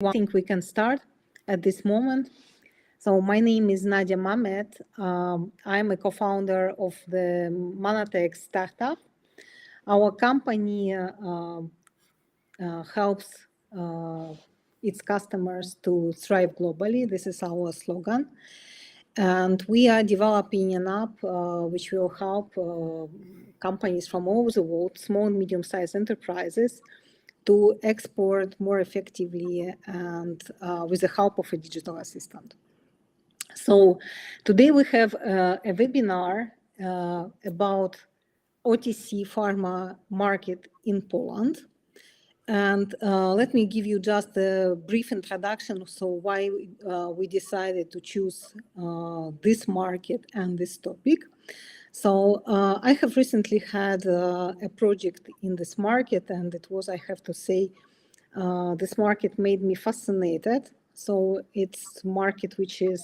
I think we can start at this moment. So my name is Nadia Mamet. I'm a co-founder of the Manatech startup. Our company helps its customers to thrive globally. This is our slogan. And we are developing an app which will help companies from all over the world, small and medium-sized enterprises, to export more effectively and with the help of a digital assistant. So today we have a webinar about OTC pharma market in Poland. And let me give you just a brief introduction. So why we decided to choose this market and this topic. So I have recently had a project in this market, and it was, I have to say, this market made me fascinated. So it's a market which is,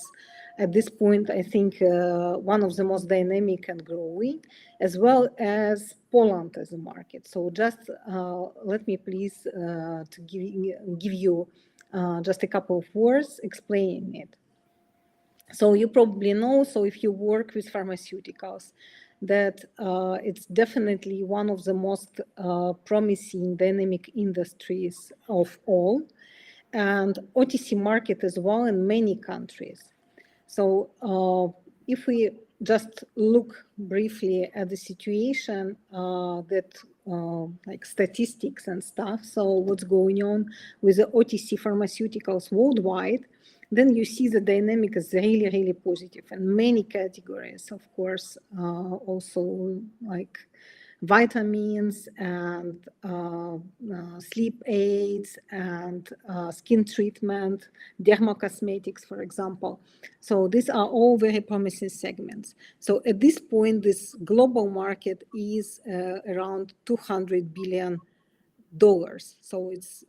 at this point, I think, one of the most dynamic and growing, as well as Poland as a market. So just let me please to give you just a couple of words explaining it. So you probably know, so if you work with pharmaceuticals, that it's definitely one of the most promising dynamic industries of all, and OTC market as well in many countries. So if we just look briefly at the situation like statistics and stuff, so what's going on with the OTC pharmaceuticals worldwide, then you see the dynamic is really, really positive in many categories, of course, also like vitamins and sleep aids and skin treatment, dermocosmetics, for example. So these are all very promising segments. So at this point, this global market is around $200 billion. So it's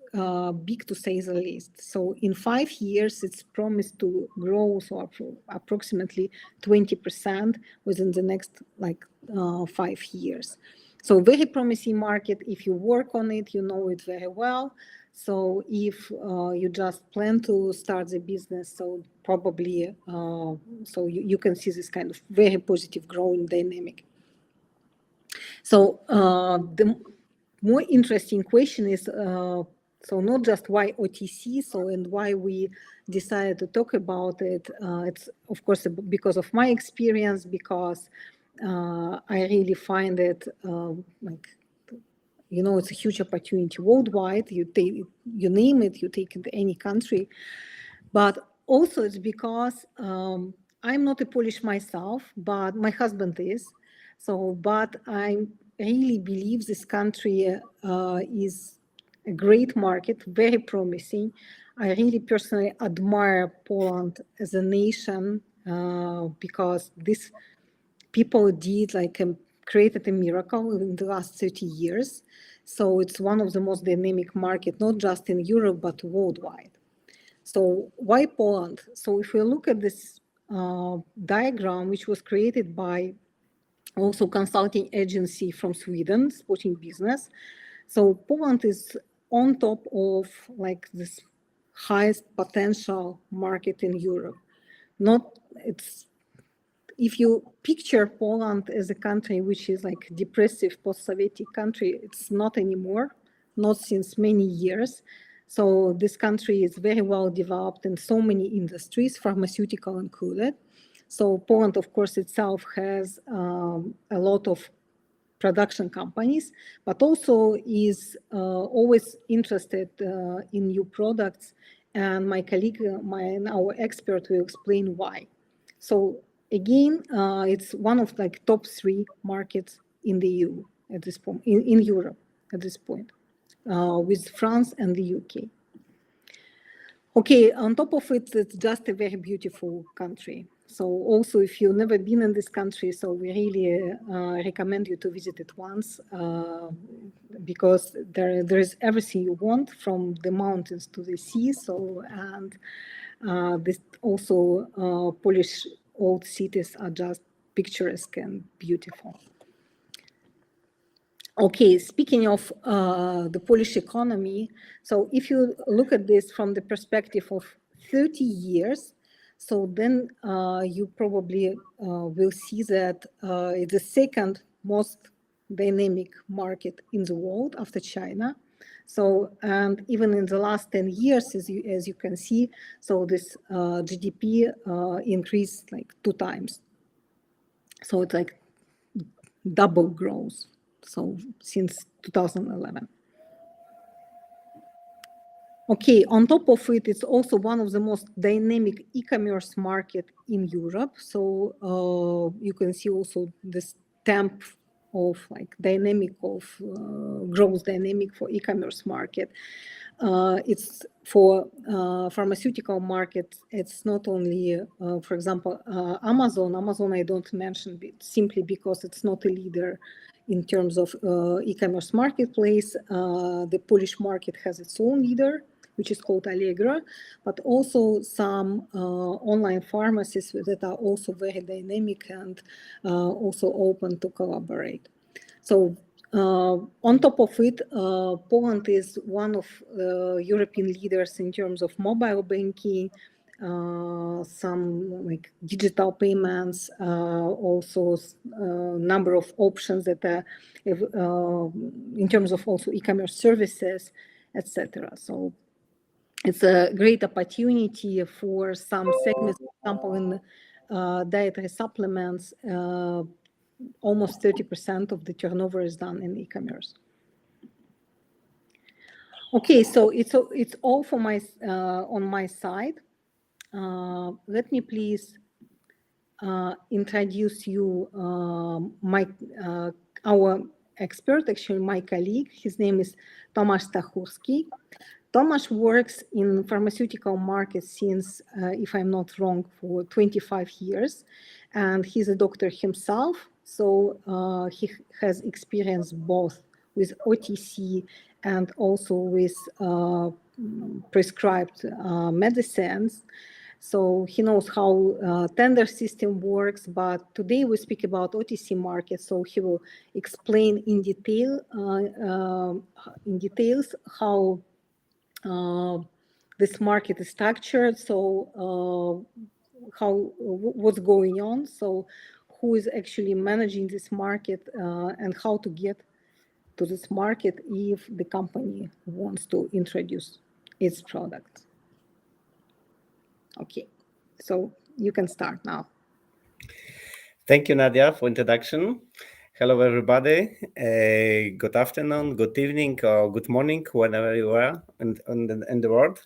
big to say the least. So in 5 years, it's promised to grow so approximately 20% within the next 5 years. So very promising market. If you work on it, you know it very well. So if you just plan to start the business, so probably, so you can see this kind of very positive growing dynamic. So the more interesting question is, so not just why OTC, so and why we decided to talk about it. It's of course because of my experience, because I really find it like, you know, it's a huge opportunity worldwide. You name it, you take it to any country. But also it's because I'm not a Polish myself, but my husband is. So, but I really believe this country is a great market, very promising. I really personally admire Poland as a nation because these people did created a miracle in the last 30 years. So it's one of the most dynamic markets, not just in Europe, but worldwide. So why Poland? So if we look at this diagram, which was created by also consulting agency from Sweden, Sporting Business. So Poland is on top of like this highest potential market in Europe. If you picture Poland as a country which is like depressive post-Soviet country, it's not anymore, not since many years. So this country is very well developed in so many industries, pharmaceutical included. So Poland, of course, itself has a lot of production companies, but also is always interested in new products. And my colleague, our expert will explain why. So again, it's one of like top 3 markets in the EU at this point, in Europe at this point, with France and the UK. Okay, on top of it, it's just a very beautiful country. So also, if you've never been in this country, so we really recommend you to visit it once because there is everything you want, from the mountains to the sea. So, and this also Polish old cities are just picturesque and beautiful. Okay, speaking of the Polish economy, so if you look at this from the perspective of 30 years, so then you probably will see that it's the second most dynamic market in the world after China. So, and even in the last 10 years, as you can see, so this GDP increased like 2 times. So it's like double growth. So since 2011. Okay, on top of it, it's also one of the most dynamic e-commerce market in Europe. So you can see also the stamp of like dynamic of growth dynamic for e-commerce market. It's for pharmaceutical market. It's not only, for example, Amazon. Amazon I don't mention simply because it's not a leader in terms of e-commerce marketplace. The Polish market has its own leader, which is called Allegra, but also some online pharmacies that are also very dynamic and also open to collaborate. So on top of it, Poland is one of European leaders in terms of mobile banking, some like digital payments, also number of options that are in terms of also e-commerce services, etc. So it's a great opportunity for some segments, for example, in dietary supplements. Almost 30% of the turnover is done in e-commerce. Okay, so it's all for my on my side. Let me please introduce you our expert, actually my colleague. His name is Tomasz Stachurski. Tomasz works in pharmaceutical market since, if I'm not wrong, for 25 years, and he's a doctor himself. So he has experience both with OTC and also with prescribed medicines. So he knows how tender system works, but today we speak about OTC market. So he will explain in details how this market is structured. So what's going on? So who is actually managing this market and how to get to this market if the company wants to introduce its product. Okay, so you can start now. Thank you, Nadia, for introduction. Hello, everybody. Good afternoon, good evening, or good morning, whenever you are in the world.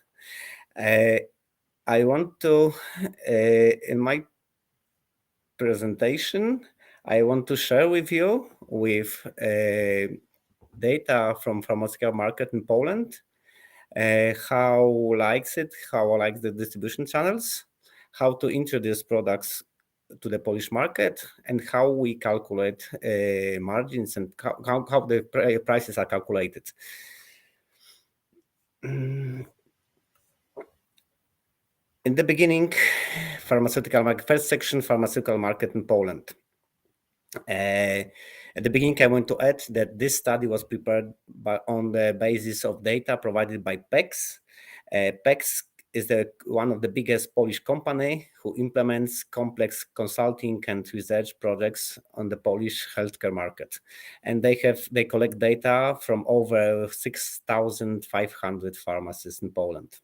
I want to, in my presentation, I want to share with you data from pharmaceutical market in Poland, how likes the distribution channels, how to introduce products to the Polish market, and how we calculate margins and how the prices are calculated. In the beginning, pharmaceutical market, first section, pharmaceutical market in Poland. At the beginning, I want to add that this study was prepared on the basis of data provided by PEX. PEX is one of the biggest Polish company who implements complex consulting and research projects on the Polish healthcare market. And they collect data from over 6,500 pharmacies in Poland.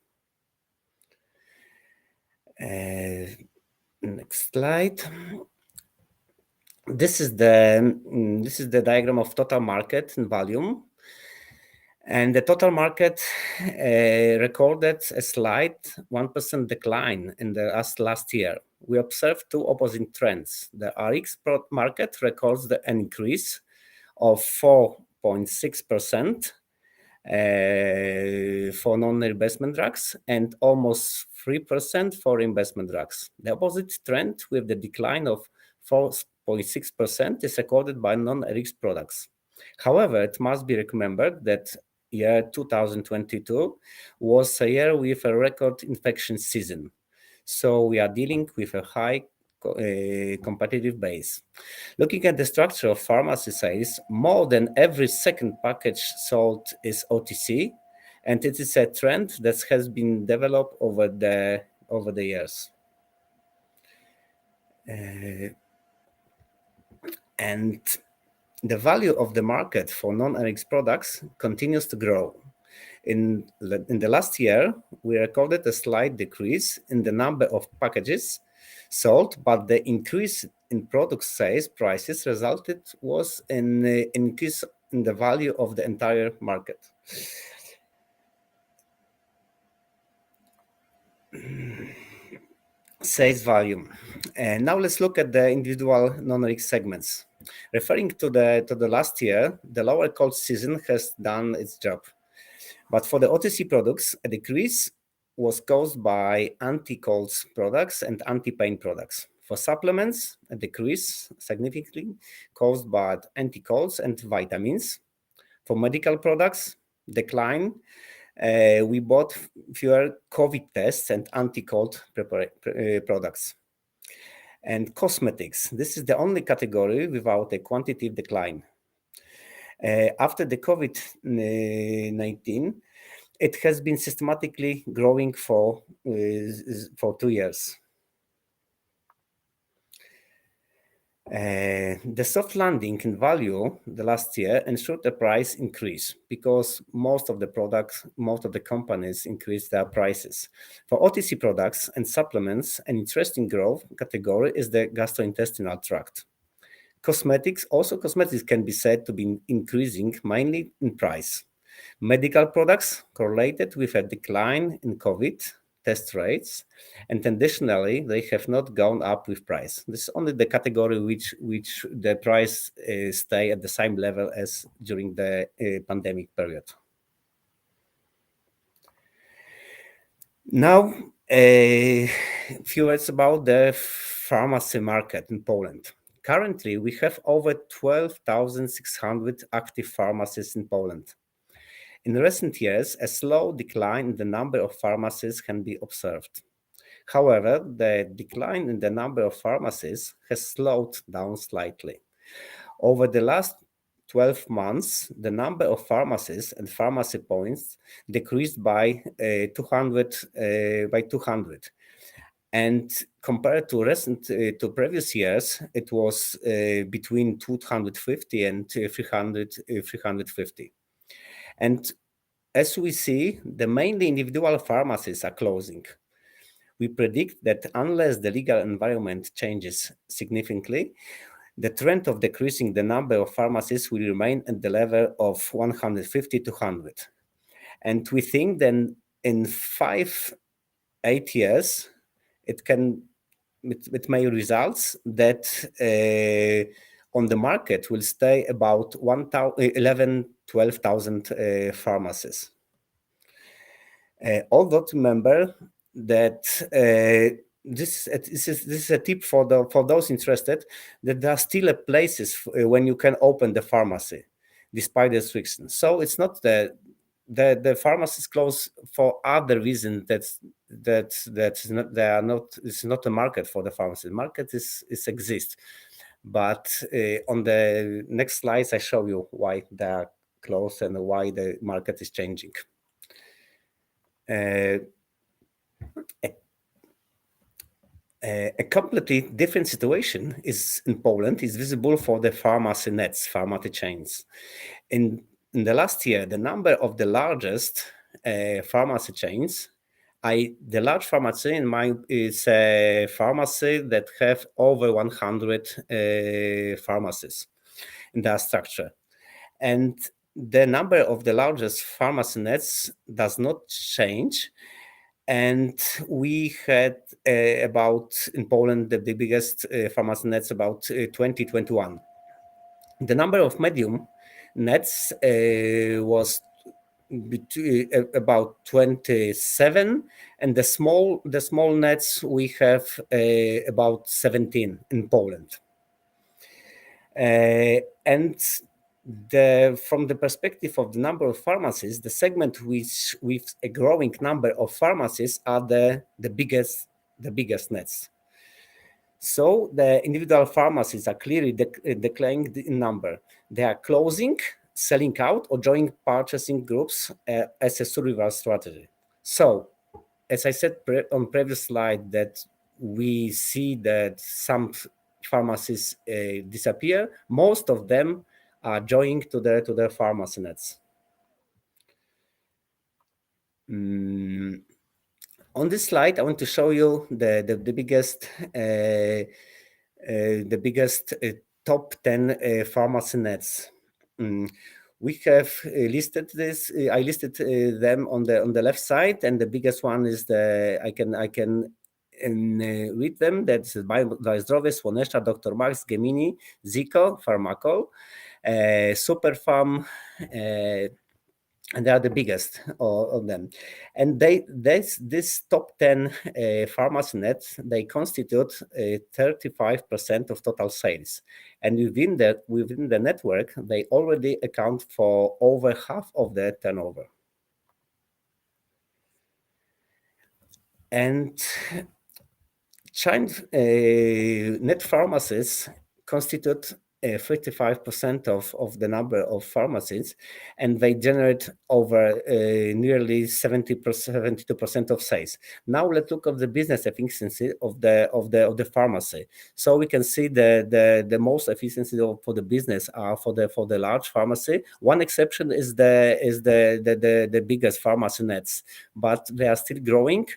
Next slide. This is the diagram of total market and volume. And the total market recorded a slight 1% decline in the last year. We observed two opposite trends. The RX market records an increase of 4.6% for non-reimbursement drugs and almost 3% for reimbursement drugs. The opposite trend with the decline of 4.6% is recorded by non-RX products. However, it must be remembered that year 2022 was a year with a record infection season. So we are dealing with a high competitive base. Looking at the structure of pharmacy sales, more than every second package sold is OTC, and it is a trend that has been developed over the years. And the value of the market for non-RX products continues to grow. In the last year, we recorded a slight decrease in the number of packages sold, but the increase in product sales prices resulted was an increase in the value of the entire market. Sales volume. And now let's look at the individual non-RX segments. Referring to the last year, the lower cold season has done its job. But for the OTC products, a decrease was caused by anti-colds products and anti-pain products. For supplements, a decrease significantly caused by anti-colds and vitamins. For medical products, decline. We bought fewer COVID tests and anti-cold products. And cosmetics. This is the only category without a quantitative decline. After the COVID-19, it has been systematically growing for 2 years. The soft landing in value the last year ensured a price increase because most of the companies increased their prices. For OTC products and supplements, an interesting growth category is the gastrointestinal tract. Cosmetics can be said to be increasing mainly in price. Medical products correlated with a decline in COVID test rates, and additionally, they have not gone up with price. This is only the category which the price stay at the same level as during the pandemic period. Now, a few words about the pharmacy market in Poland. Currently, we have over 12,600 active pharmacies in Poland. In recent years, a slow decline in the number of pharmacies can be observed. However, the decline in the number of pharmacies has slowed down slightly. Over the last 12 months, the number of pharmacies and pharmacy points decreased by 200. And compared to previous years, it was between 250 and 350. And as we see, the mainly individual pharmacies are closing. We predict that unless the legal environment changes significantly, the trend of decreasing the number of pharmacies will remain at the level of 150 to 100. And we think then in 5-8 years, it may result that on the market will stay about 12,000 pharmacies. Although remember that this is a tip for those interested, that there are still places when you can open the pharmacy despite the restrictions. So it's not the pharmacies close for other reasons. It's not a market for the pharmacy. The market exists, but on the next slides I show you why they are closed and why the market is changing. A completely different situation is in Poland is visible for the pharmacy nets, pharmacy chains. In the last year, the number of the largest pharmacy chains, the large pharmacy in mind is a pharmacy that have over 100 pharmacies in their structure. And the number of the largest pharmacy nets does not change. And we had about in Poland the biggest pharmacy nets about 2021. The number of medium nets was about 27, and the small nets we have about 17 in Poland. And from the perspective of the number of pharmacies, the segment with a growing number of pharmacies are the biggest nets. So the individual pharmacies are clearly declaring the number. They are closing, selling out, or joining purchasing groups as a survival strategy. So, as I said on previous slide, that we see that some pharmacies disappear. Most of them are joining to the pharmacy nets. On this slide, I want to show you the biggest top 10 pharmacy nets. We have listed this. I listed them on the left side, and the biggest one is I can read them. That's Zdrowie, Słonesza, Dr. Max, Gemini, Zico, Pharmacol, Superfarm, and they are the biggest of them. And this top 10 pharmacy nets, they constitute 35% of total sales. And within the network, they already account for over half of the turnover. And giant net pharmacies constitute 55% of the number of pharmacies, and they generate over nearly 72% of sales. Now let's look at the business efficiency of the pharmacy. So we can see the most efficiency for the business are for the large pharmacy. One exception is the biggest pharmacy nets, but they are still growing,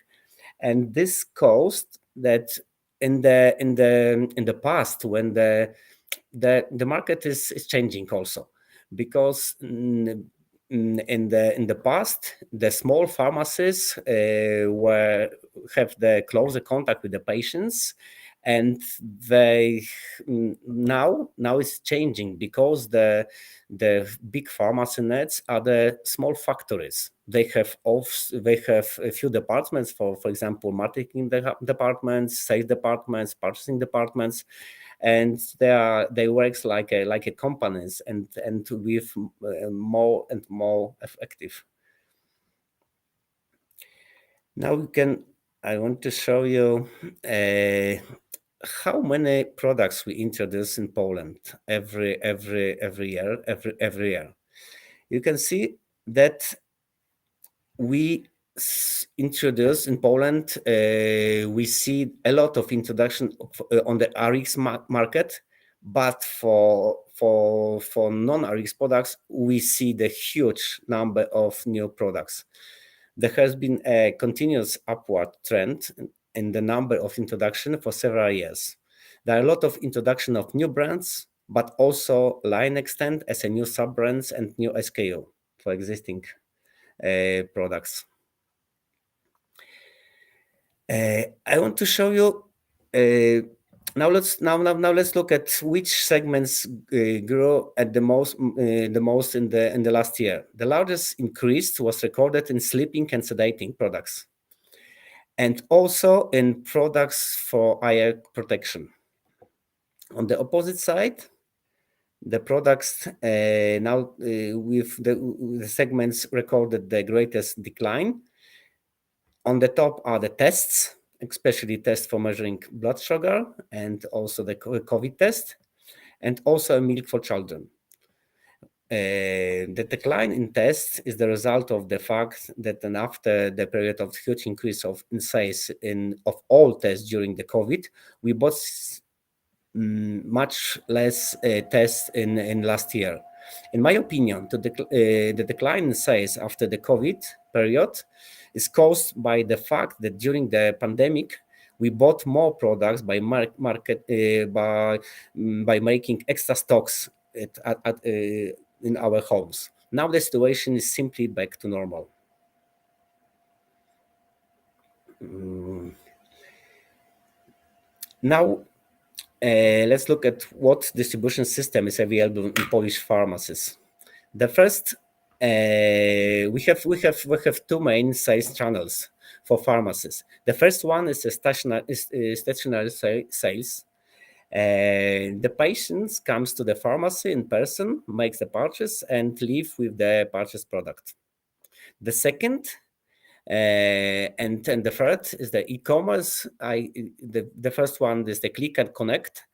and this caused that in the past, when the market is changing also, because in the past the small pharmacies have the closer contact with the patients, and they now it's changing, because the big pharmacy nets are the small factories. They have a few departments, for example, marketing departments, sales departments, purchasing departments, and they work like a companies, and with more and more effective. Now I want to show you how many products we introduce in Poland every year. You can see that we introduce in Poland, we see a lot of introduction on the RX market, but for non-RX products, we see the huge number of new products. There has been a continuous upward trend in the number of introduction for several years. There are a lot of introduction of new brands, but also line extent as a new sub-brands and new SKU for existing products. I want to show you now. Let's look at which segments grew at the most in the last year. The largest increase was recorded in sleeping and sedating products, and also in products for eye protection. On the opposite side, the products now with the segments recorded the greatest decline. On the top are the tests, especially tests for measuring blood sugar, and also the COVID test, and also milk for children. The decline in tests is the result of the fact that after the period of huge increase in sales of all tests during the COVID, we bought much less tests in last year. In my opinion, the decline in sales after the COVID period is caused by the fact that during the pandemic, we bought more products by making extra stocks in our homes. Now the situation is simply back to normal. Now let's look at what distribution system is available in Polish pharmacies. The first, we have two main sales channels for pharmacies. The first one is stationary sales. The patient comes to the pharmacy in person, makes the purchase, and leave with the purchased product. The second And the third is the e-commerce. The first one is the click and connect.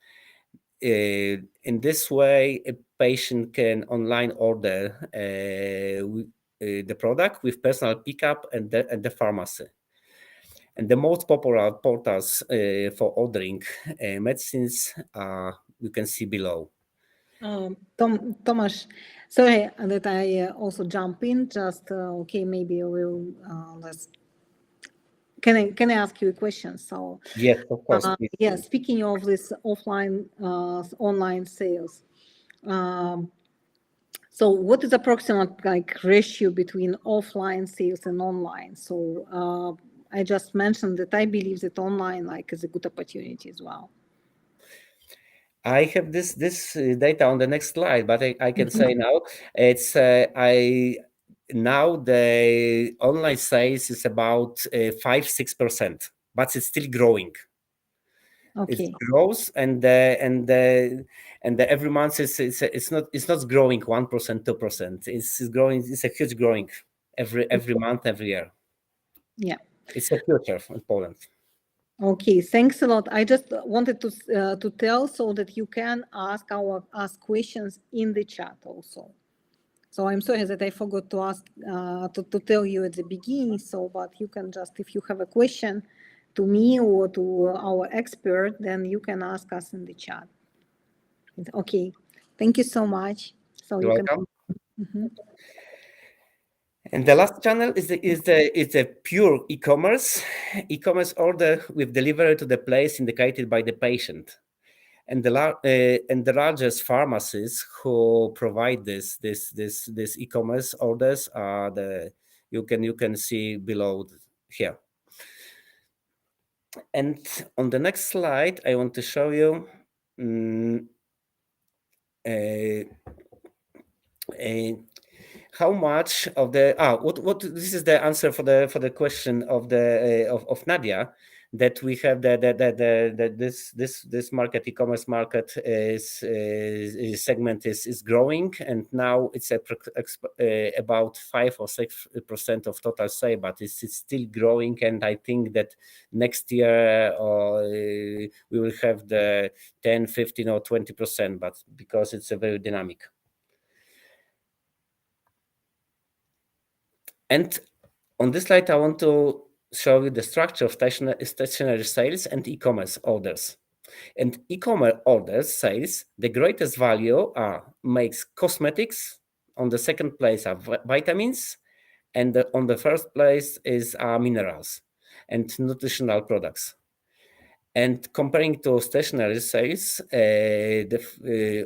In this way, a patient can online order the product with personal pickup and the pharmacy. And the most popular portals for ordering medicines you can see below. Tomasz, sorry that I also jump in. Just okay, maybe we'll let's. Can I ask you a question? So Yes, of course. yeah, speaking of this offline online sales, so what is approximate like ratio between offline sales and online? So I just mentioned that I believe that online like is a good opportunity as well. I have this data on the next slide, but I can say now it's now the online sales is about 5-6%, but it's still growing. Okay. It grows and every month it's not growing 1%, 2%. It's growing. It's a huge growing every month, every year. Yeah. It's a future in Poland. Okay, thanks a lot. I just wanted to tell so that you can ask questions in the chat also. So I'm sorry that I forgot to ask to tell you at the beginning. So, but you can just, if you have a question to me or to our expert, then you can ask us in the chat. Okay, thank you so much. So You're you can. welcome. And the last channel is the pure e-commerce order with delivery to the place indicated by the patient. And the largest pharmacies who provide this e-commerce orders are you can see below here. And on the next slide, I want to show you how much of the what this is the answer for the question of the of Nadia, that we have this market, e-commerce market segment is growing, and now it's about 5 or 6% of total sale, but it's still growing, and I think that next year we will have the 10, 15 or 20%, but because it's a very dynamic. And on this slide, I want to show you the structure of stationary sales and e-commerce orders. And e-commerce orders sales, the greatest value makes cosmetics. On the second place are vitamins, and on the first place is minerals and nutritional products. And comparing to stationary sales,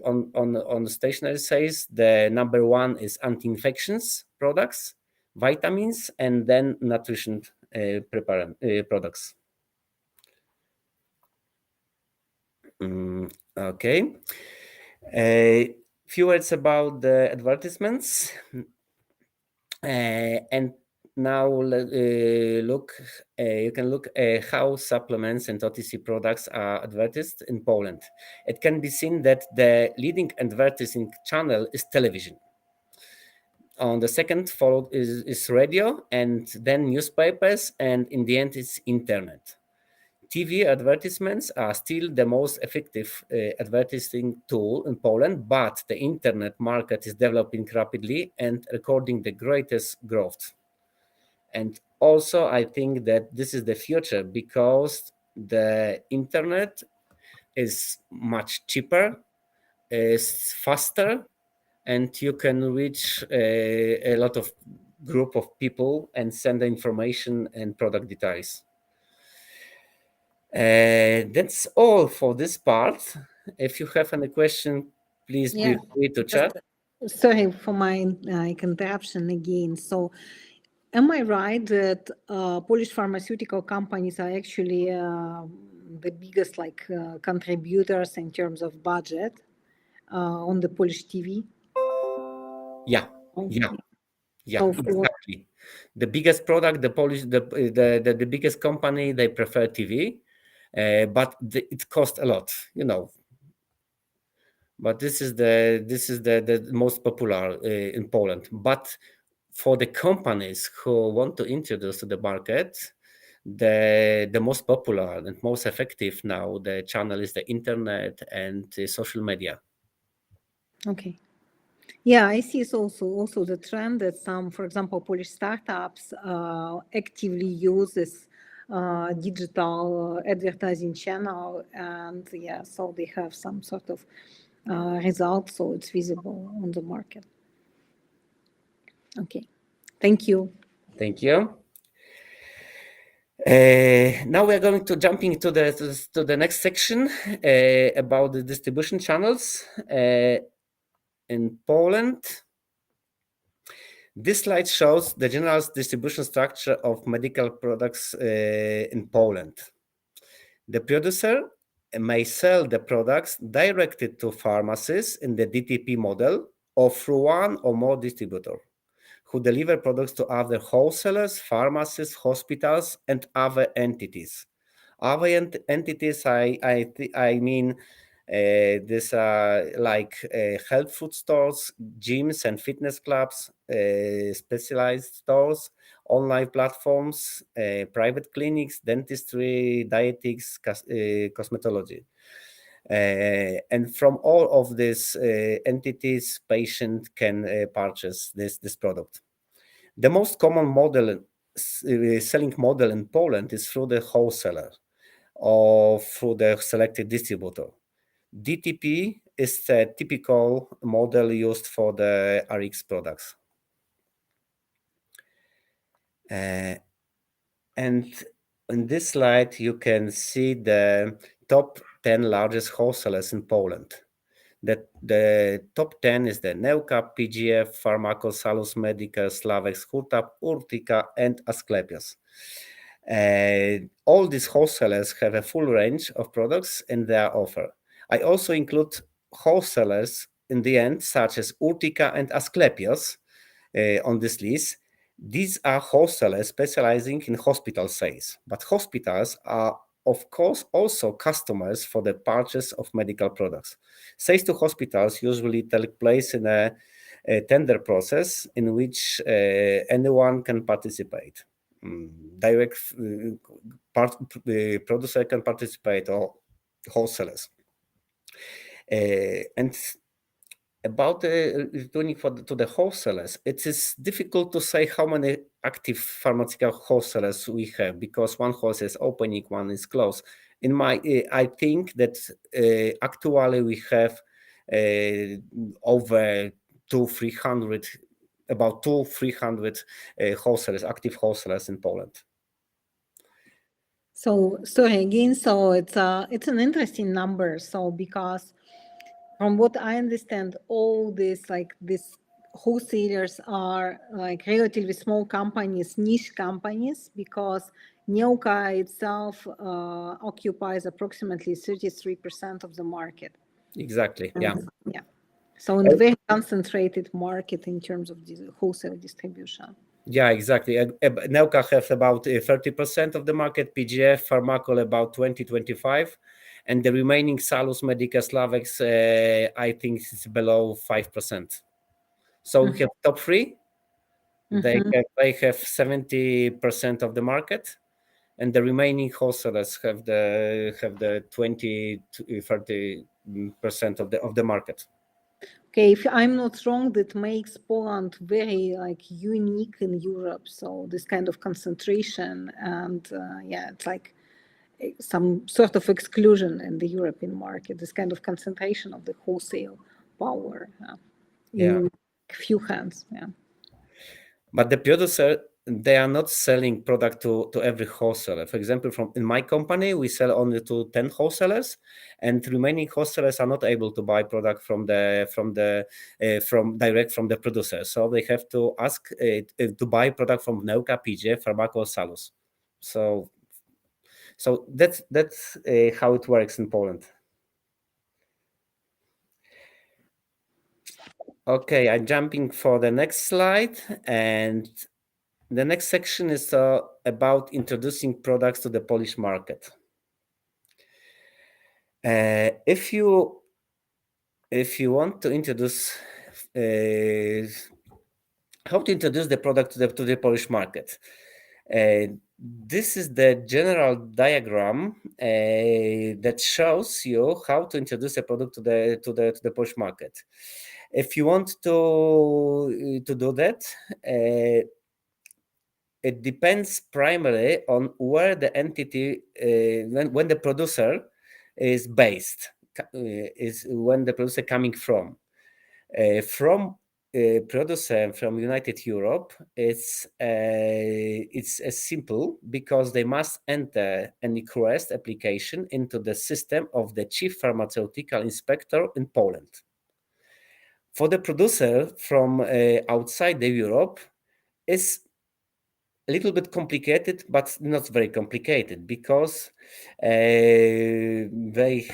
on stationary sales, the number one is anti-infections products, vitamins, and then nutrition products. Okay. Few words about the advertisements. And now look, you can look how supplements and OTC products are advertised in Poland. It can be seen that the leading advertising channel is television. On the second followed is radio, and then newspapers, and in the end it's internet. TV advertisements are still the most effective advertising tool in Poland, but the internet market is developing rapidly and recording the greatest growth. And also, I think that this is the future because the internet is much cheaper, is faster, and you can reach a lot of group of people and send the information and product details. That's all for this part. If you have any question, please be free to chat. Sorry for my interruption again. So, am I right that Polish pharmaceutical companies are actually the biggest contributors in terms of budget on the Polish TV? Yeah, So exactly. The biggest product, the biggest company, they prefer TV, but it costs a lot, But this is the most popular in Poland. But for the companies who want to introduce to the market, the most popular and most effective now the channel is the internet and social media. Okay. Yeah, I see it's also the trend that some, for example, Polish startups actively use this digital advertising channel, and yeah, so they have some sort of results, so it's visible on the market. Okay, thank you. Thank you. Now we are going to jump into the next section about the distribution channels in Poland. This slide shows the general distribution structure of medical products in Poland. The producer may sell the products directed to pharmacies in the DTP model or through one or more distributors who deliver products to other wholesalers, pharmacies, hospitals, and other entities. Other entities, I mean, these are like health food stores, gyms and fitness clubs, specialized stores, online platforms, private clinics, dentistry, dietetics, cosmetology. And from all of these entities, patient can purchase this product. The most common model, selling model in Poland is through the wholesaler or through the selected distributor. DTP is a typical model used for the RX products. And in this slide, you can see the top 10 largest wholesalers in Poland. The top 10 is the Neuka, PGF, Pharmaco, Salus Medica, Slavex, Hurtap, Urtica, and Asclepios. All these wholesalers have a full range of products in their offer. I also include wholesalers in the end, such as Urtica and Asclepios on this list. These are wholesalers specializing in hospital sales, but hospitals are, of course, also customers for the purchase of medical products. Sales to hospitals usually take place in a tender process in which anyone can participate. Direct producer can participate or wholesalers. And about returning to the wholesalers, it is difficult to say how many active pharmaceutical wholesalers we have because one wholesaler is opening, one is closed. I think that actually we have over 200-300, about 200-300 wholesalers, active wholesalers in Poland. So sorry again. So it's an interesting number. So because from what I understand, all these wholesalers are like relatively small companies, niche companies, because Neuka itself occupies approximately 33% of the market. Exactly. Yeah. Yeah. So a very concentrated market in terms of wholesale distribution. Yeah, exactly. Neuka has about 30% of the market, PGF, Pharmacol about 20-25%, and the remaining Salus, Medica, Slavex, I think it's below 5%. So we have top three. They have 70% of the market, and the remaining wholesalers have the 20-30% of the market. Okay, if I'm not wrong, that makes Poland very unique in Europe. So this kind of concentration and it's like some sort of exclusion in the European market, this kind of concentration of the wholesale power in few hands. Yeah. But the producer, they are not selling product to every wholesaler. For example, in my company, we sell only to 10 wholesalers, and remaining wholesalers are not able to buy product from direct from the producer. So they have to ask to buy product from Neuka, PGF, Pharmaco, Salus. So that's how it works in Poland. Okay, I'm jumping for the next slide, and the next section is about introducing products to the Polish market. If you want to introduce how to introduce the product to the Polish market. This is the general diagram that shows you how to introduce a product to the Polish market. If you want to do that, it depends primarily on where the entity, when the producer is based, is when the producer coming from. From producer from United Europe, it's as simple because they must enter an request application into the system of the chief pharmaceutical inspector in Poland. For the producer from outside the Europe, it's a little bit complicated, but not very complicated because they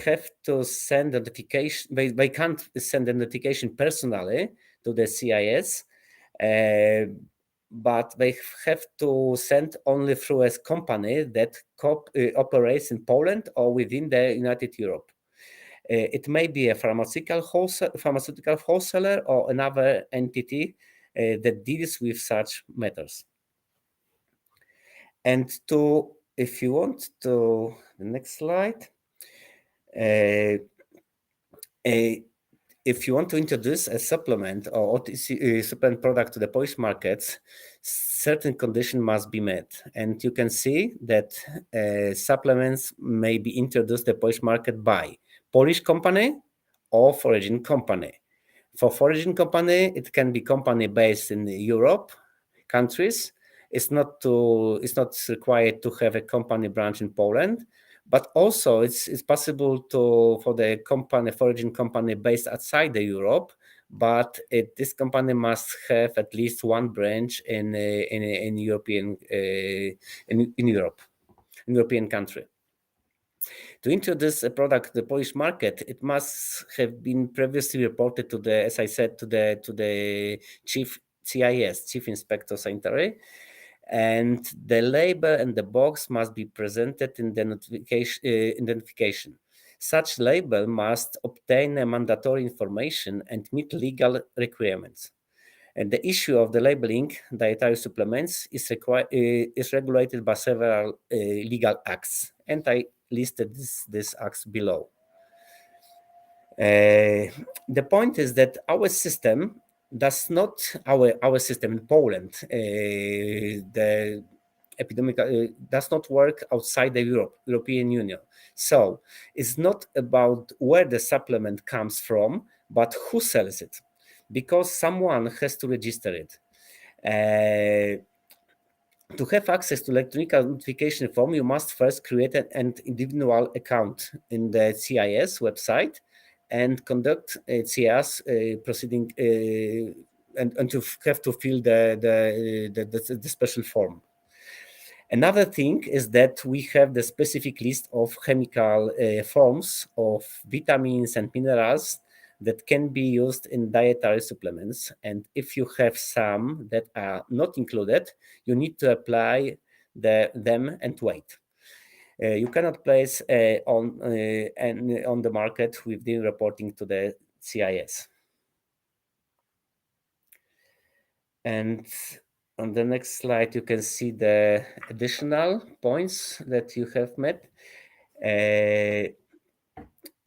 have to send notification. They can't send a notification personally to the CIS, but they have to send only through a company that operates in Poland or within the United Europe. It may be a pharmaceutical wholesaler or another entity that deals with such matters. And if you want to, the next slide. If you want to introduce a supplement or OTC supplement product to the Polish markets, certain conditions must be met. And you can see that supplements may be introduced to the Polish market by Polish company or foreign company. For foreign company, it can be company based in Europe countries. It's not required to have a company branch in Poland, but also it's possible for the foreign company based outside the Europe, but this company must have at least one branch in European European country. To introduce a product to the Polish market, it must have been previously reported to the, as I said, to the chief CIS, Chief Inspector Sanitary, and the label and the box must be presented in the identification. Such label must obtain a mandatory information and meet legal requirements. And the issue of the labeling dietary supplements is regulated by several legal acts, and I listed these acts below. The point is that our system does not, our system in Poland, the epidemic does not work outside the European Union. So it's not about where the supplement comes from, but who sells it, because someone has to register it. To have access to electronic notification form, you must first create an individual account in the CIS website and conduct CIS proceeding, and you have to fill the special form. Another thing is that we have the specific list of chemical forms of vitamins and minerals that can be used in dietary supplements. And if you have some that are not included, you need to apply them and wait. You cannot place on the market with the reporting to the CIS. And on the next slide, you can see the additional points that you have met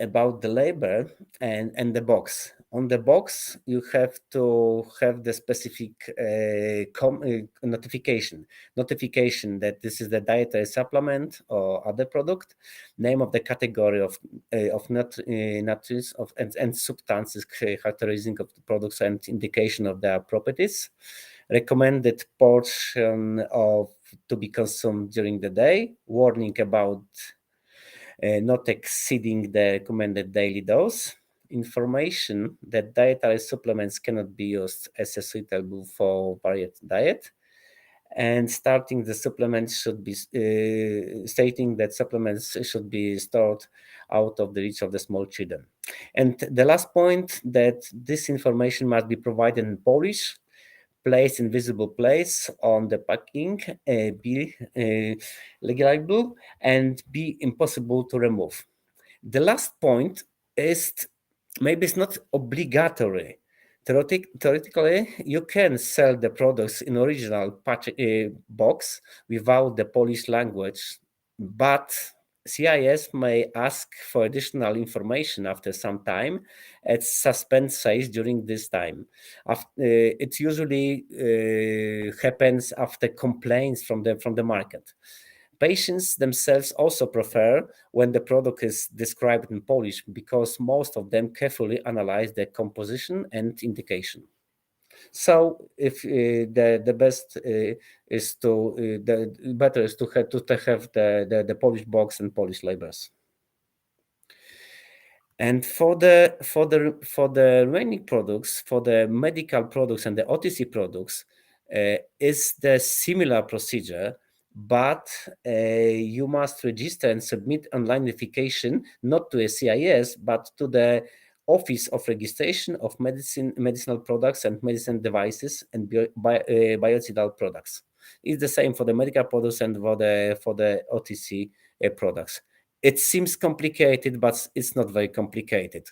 about the label and the box. On the box, you have to have the specific notification that this is the dietary supplement or other product, name of the category of nutrients and substances characterizing of the products and indication of their properties, recommended portion of to be consumed during the day, warning about not exceeding the recommended daily dose, information that dietary supplements cannot be used as a suitable for varied diet, and stating that supplements should be stored out of the reach of the small children. And the last point, that this information must be provided in Polish, place in visible place on the packing, be legible, and be impossible to remove. The last point is, maybe it's not obligatory Theoretically, you can sell the products in original box without the Polish language, but CIS may ask for additional information after some time, as suspend sales during this time. It usually happens after complaints from the market. Patients themselves also prefer when the product is described in Polish because most of them carefully analyze the composition and indication. So, if the best is to the better is to have the Polish box and Polish labels. And for the remaining products, for the medical products and the OTC products, is the similar procedure, but you must register and submit online notification not to a CIS, but to the Office of Registration of Medicinal Products and Medicine Devices and Biocidal Products. It's the same for the medical products and for the OTC products. It seems complicated, but it's not very complicated.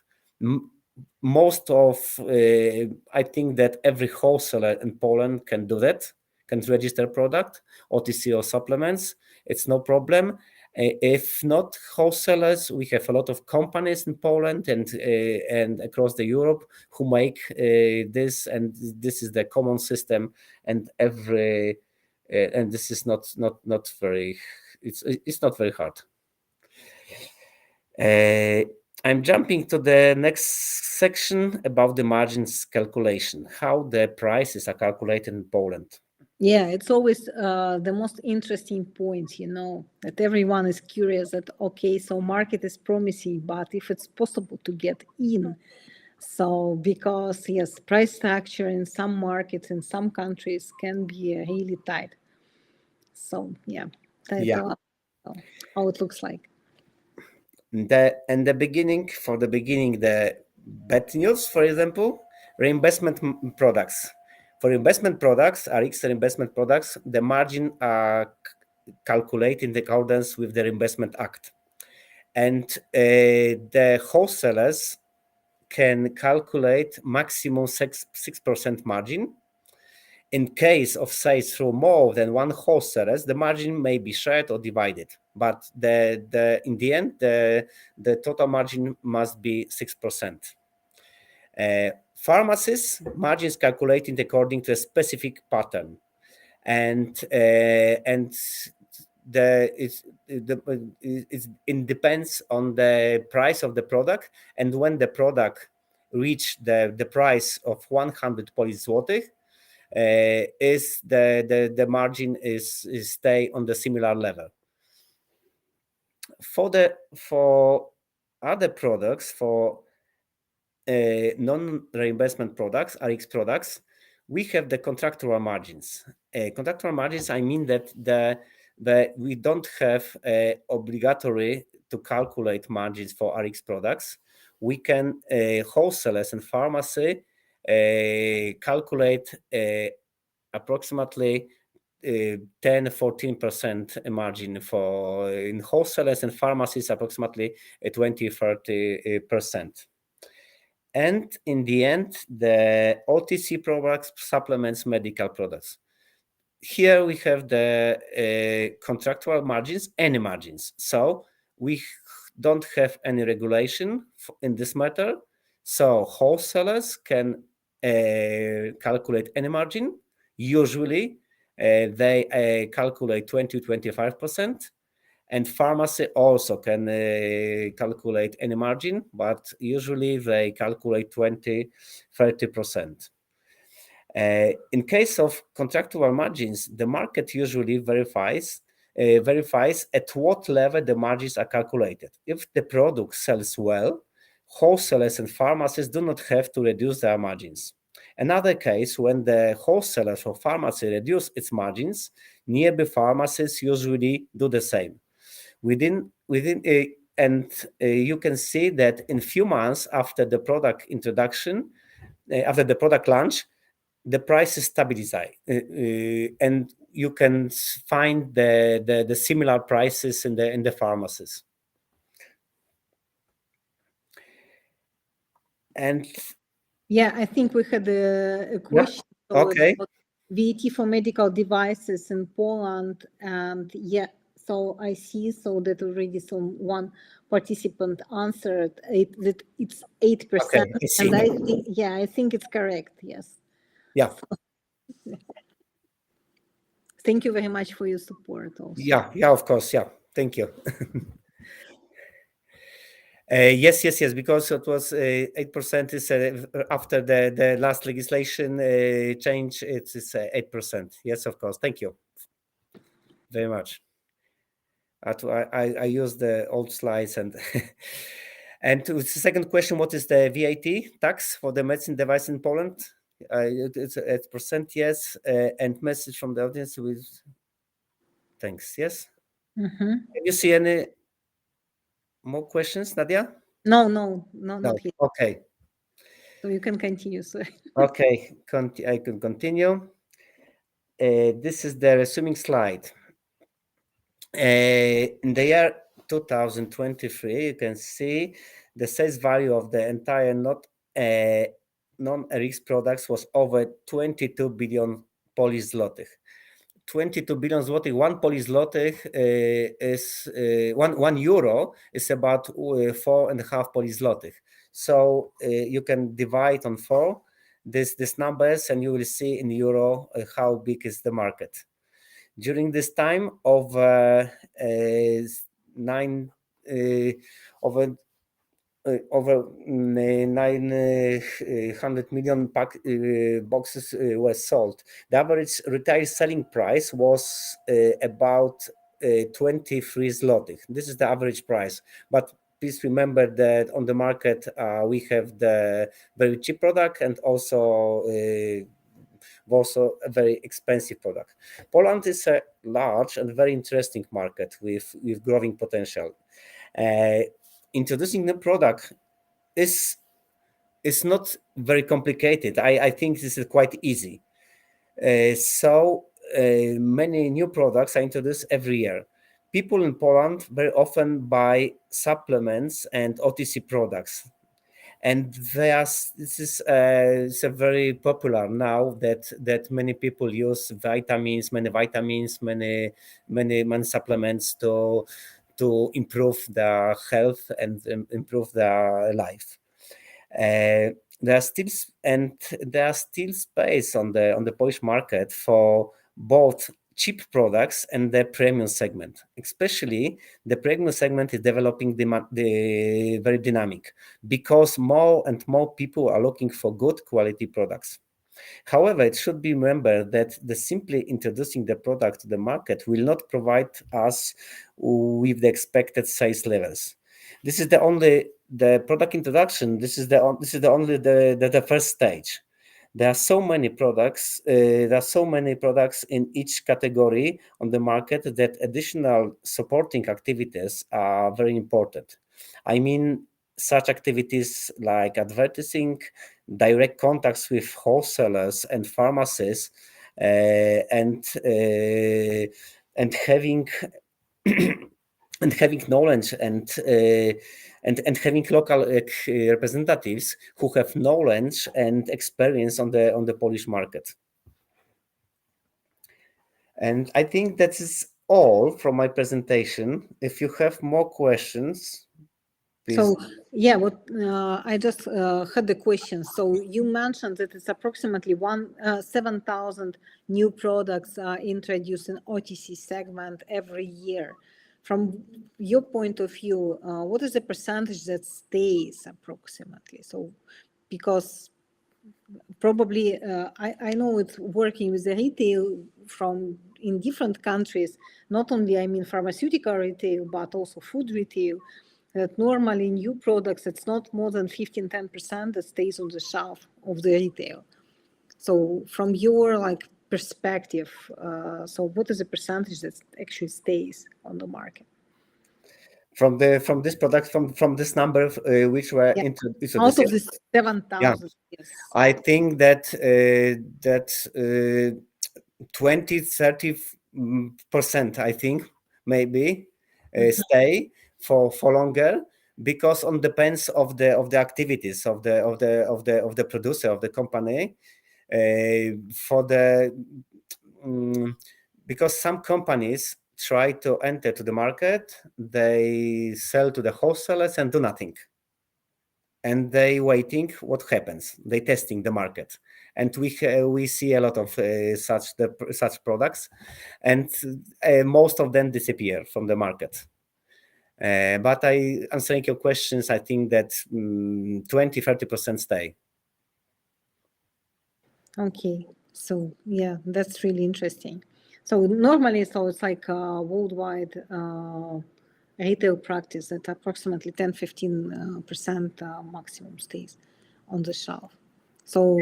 Most of, I think that every wholesaler in Poland can do that, can register product, OTC or supplements. It's no problem. If not wholesalers, we have a lot of companies in Poland and across the Europe who make this, and this is the common system. And and this is not very. It's not very hard. I'm jumping to the next section about the margins calculation, how the prices are calculated in Poland. Yeah, it's always the most interesting point, that everyone is curious that, okay, so market is promising, but if it's possible to get in. So because, yes, price structure in some markets, in some countries can be really tight. So, yeah, tell us how it looks like. The beginning, the bad news, for example, reinvestment products. For investment products, RX investment products, the margin are calculated in accordance with the Reinvestment Act. And the wholesalers can calculate maximum 6% margin. In case of sales through more than one wholesaler, the margin may be shared or divided, but in the end, the total margin must be 6%. Pharmacies margins calculated according to a specific pattern, and it depends on the price of the product, and when the product reach the price of 100 Polish złotych, is the margin is stay on the similar level. For other products, for non-reinvestment products, RX products, we have the contractual margins. Contractual margins, I mean that we don't have obligatory to calculate margins for RX products. We can, wholesalers and pharmacy, calculate approximately 10-14% margin for in wholesalers, and pharmacies approximately 20-30%. And in the end, the OTC products, supplements, medical products. Here we have the contractual margins, any margins. So we don't have any regulation in this matter. So wholesalers can calculate any margin. Usually they calculate 20-25%. And pharmacy also can calculate any margin, but usually they calculate 20-30%. In case of contractual margins, the market usually verifies at what level the margins are calculated. If the product sells well, wholesalers and pharmacies do not have to reduce their margins. Another case, when the wholesalers or pharmacy reduce its margins, nearby pharmacies usually do the same. And you can see that in few months after the product introduction, after the product launch, the price is stabilized, and you can find the similar prices in the pharmacies. And Yeah, I think we had a Yeah. question so Okay. about VAT for medical devices in Poland, and yeah, so I see so that already one participant answered that it's 8%, Okay. I see. and I think I think it's correct. Yes. Yeah. Thank you very much for your support also. Yeah. Yeah. Of course. Yeah. Thank you. Yes, yes, yes. Because it was 8% is after the last legislation change. It's 8%. Yes, of course. Thank you very much. I use the old slides and and to the second question, what is the VAT tax for the medicine device in Poland? It's 8%, yes. And message from the audience with thanks, yes. Can you see any more questions, Nadia? No, No. not yet. Okay. So you can continue. Sorry. Okay. I can continue. This is the resuming slide. In the year 2023, you can see the sales value of the entire non-RX products was over 22 billion Polish zlotych. 22 billion zlotych, one Polish zlotych is one euro is about 4.5 Polish zlotych. So you can divide on 4 this numbers and you will see in euro how big is the market. During this time of 9 over 900 million boxes were sold. The average retail selling price was about 23 zlotych. This is the average price. But please remember that on the market we have the very cheap product and also a very expensive product. Poland is a large and very interesting market with growing potential. Introducing the product is not very complicated. I think this is quite easy. Many new products are introduced every year. People in Poland very often buy supplements and OTC products, and this is it's a very popular now that many people use many supplements to improve their health and improve their life. There are still space on the Polish market for both cheap products and the premium segment. Especially the premium segment is developing the very dynamic because more and more people are looking for good quality products. However, it should be remembered that the simply introducing the product to the market will not provide us with the expected sales levels. This is the product introduction. This is only the first stage. There are so many products. There are so many products in each category on the market that additional supporting activities are very important. I mean, such activities like advertising, direct contacts with wholesalers and pharmacies, and having and having knowledge and having local representatives who have knowledge and experience on the Polish market. And I think that is all from my presentation. If you have more questions, please. So yeah, what I just had the question. So you mentioned that it's approximately 7,000 new products are introduced in OTC segment every year. From your point of view, what is the percentage that stays approximately? So because probably I know it's working with the retail from in different countries, not only I mean pharmaceutical retail, but also food retail, that normally new products, it's not more than 15-10% that stays on the shelf of the retail. So from your perspective, so what is the percentage that actually stays on the market? From this product, from this number which were introduced out of this 7,000. Yes, I think that 20-30%, I think maybe stay for longer, because on depends of the activities of the producer of the company. For the because some companies try to enter to the market, they sell to the wholesalers and do nothing, and they waiting what happens. They testing the market, and we see a lot of such products, and most of them disappear from the market. But answering your questions, I think that 20-30% stay. Okay, so yeah, that's really interesting. So normally, so it's like a worldwide retail practice that approximately 10-15% maximum stays on the shelf. So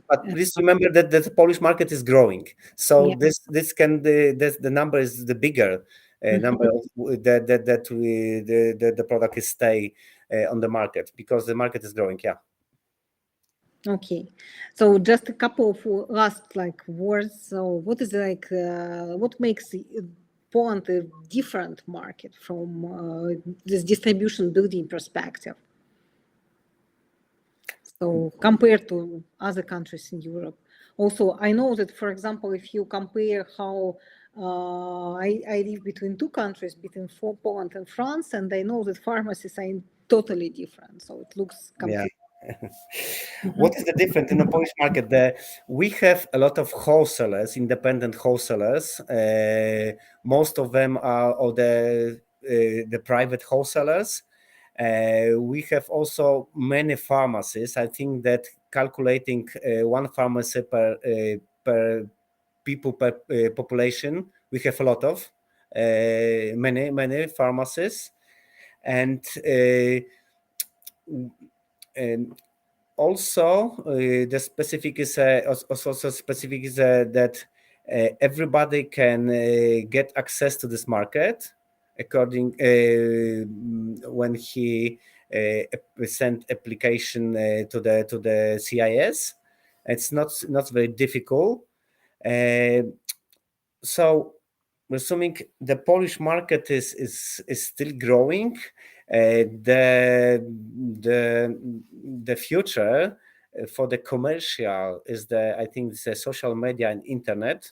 But please remember that the Polish market is growing. So yeah. this can the number is the bigger number of the product is stay on the market because the market is growing. Yeah. Okay, so just a couple of last like words. So what is like what makes Poland a different market from this distribution building perspective? So compared to other countries in Europe. Also, I know that, for example, if you compare how I live between two countries, between Poland and France, and I know that pharmacies are totally different. So it looks completely. What is the difference in the Polish market? We have a lot of wholesalers, independent wholesalers. Most of them are or the private wholesalers. We have also many pharmacies. I think that calculating one pharmacy per people per population, we have a lot of many pharmacies, and also the specific is also specific is that everybody can get access to this market according when he sent application to the CIS. It's not very difficult. So assuming the Polish market is still growing, the future for the commercial is I think the social media and internet,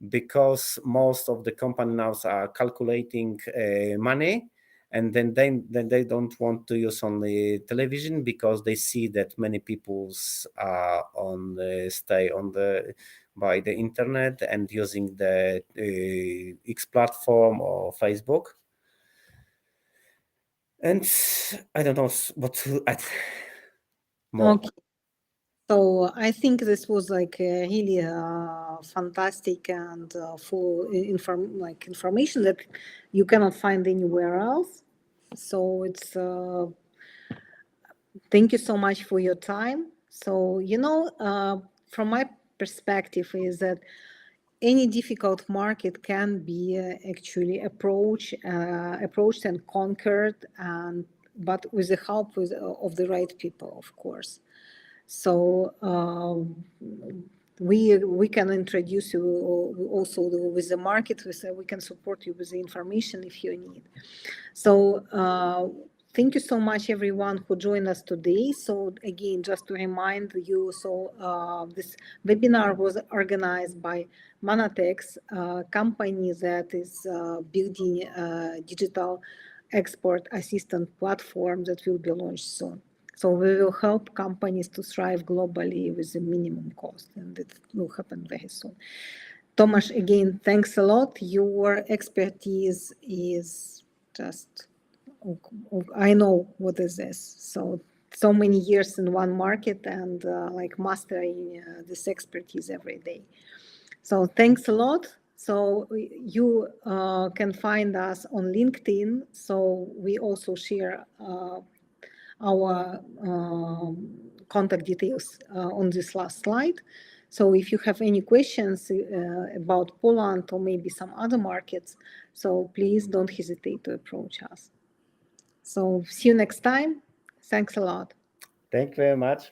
because most of the companies now are calculating money, and then they don't want to use only television because they see that many people are stay on the by the internet and using the X platform or Facebook. And I don't know what to add more. Okay. So I think this was like really fantastic and full information that you cannot find anywhere else. So it's thank you so much for your time. So from my perspective is that any difficult market can be actually approached and conquered, but with the help of the right people, of course. So we can introduce you also with the market. We can support you with the information if you need. So thank you so much, everyone who joined us today. So again, just to remind you, so this webinar was organized by Manatex, a company that is building a digital export assistant platform that will be launched soon. So we will help companies to thrive globally with a minimum cost, and it will happen very soon. Tomasz, again, thanks a lot. Your expertise is just, I know what is this. So many years in one market and like mastering this expertise every day. So thanks a lot. So you can find us on LinkedIn. So we also share our contact details on this last slide. So if you have any questions about Poland or maybe some other markets, so please don't hesitate to approach us. So see you next time. Thanks a lot. Thank you very much.